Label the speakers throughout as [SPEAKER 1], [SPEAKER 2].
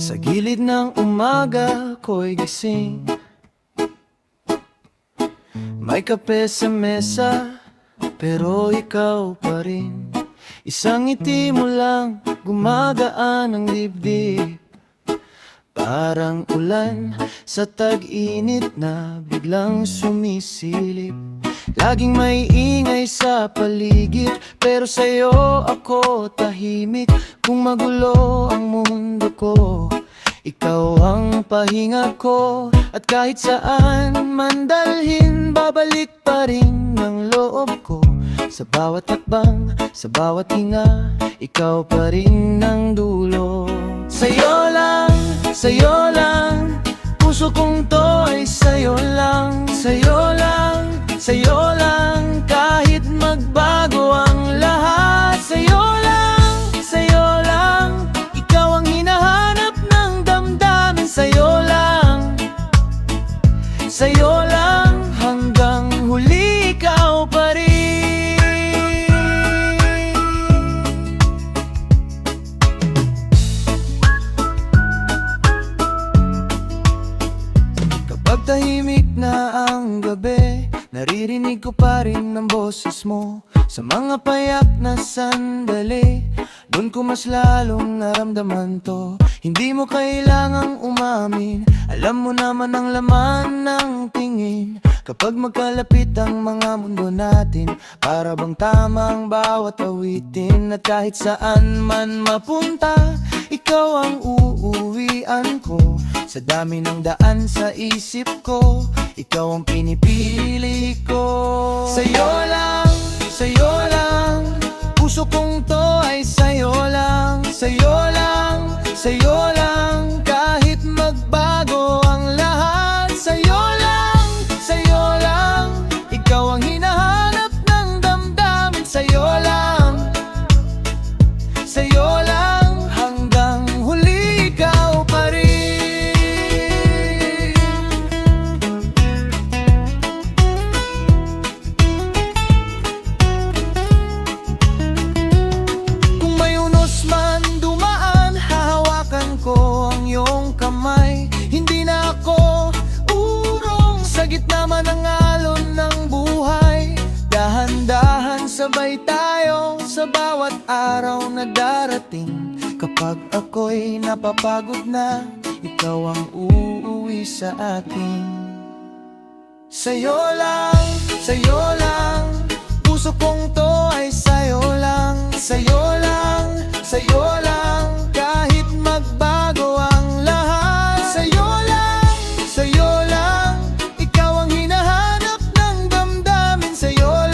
[SPEAKER 1] Sa gilid ng umaga ko'y gising, may kape sa mesa, pero ikaw pa rin. Isang ngiti mo lang, gumagaan ang dibdib. Parang ulan sa tag-init na biglang sumisilip. Laging may ingay sa paligid, pero sa'yo ako tahimik. Kung magulo ang mundo ko, ikaw ang pahinga ko. At kahit saan man dalhin, babalik pa rin ang loob ko. Sa bawat hakbang, sa bawat hinga, ikaw pa rin ang dulo. Sa'yo lang, puso kong to ay sa'yo lang. Sa'yo lang, sa'yo lang, kahit magbago ang lahat. Sa'yo lang, ikaw ang hinahanap ng damdamin. Sa'yo lang, hanggang huli ikaw pa rin. Kapag tahimik na ang gabi, naririnig ko pa rin ang boses mo. Sa mga payak na sandali, doon ko mas lalong naramdaman to. Hindi mo kailangang umamin, alam mo naman ang laman ng tingin. Kapag magkalapit ang mga mundo natin, para bang tamang bawat awitin. At kahit saan man mapunta, ikaw ang uuwian ko. Sa dami ng daan sa isip ko, ikaw ang pinipili ko. Sa'yo lang, puso kong to ay sa'yo lang. Sa'yo lang, kahit magbago ang lahat. Sa'yo lang, ikaw ang hinahanap ng damdamin. Sa'yo lang, hanggang huli ikaw pa rin. Kung may unos man dumaan, hahawakan ko ang iyong kamay. Hindi na ako urong sa gitna man ng alon ng buhay. Dahan-dahan sabay tayo sa bawat araw na darating. Kapag ako'y napapagod na, ikaw ang uuwi sa akin. Sa'yo lang, puso kong to ay sa'yo lang. Sa'yo lang, kahit magbago ang lahat. Sa'yo lang, ikaw ang hinahanap ng damdamin. Sa'yo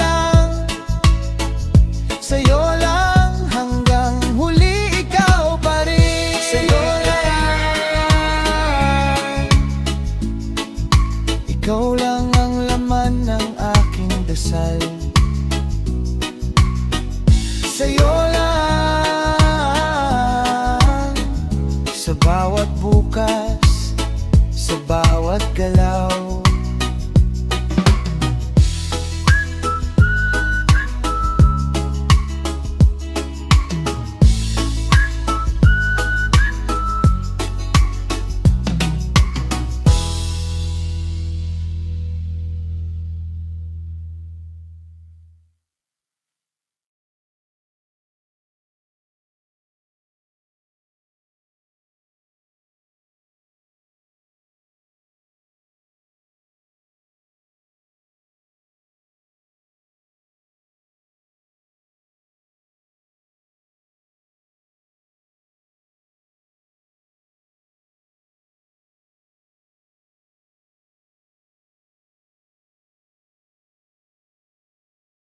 [SPEAKER 1] lang, hanggang huli ikaw pa rin. Sa'yo lang, ikaw lang ang laman ng aking dasal. Sa'yo lang, sa bawat bukas, sa bawat galaw.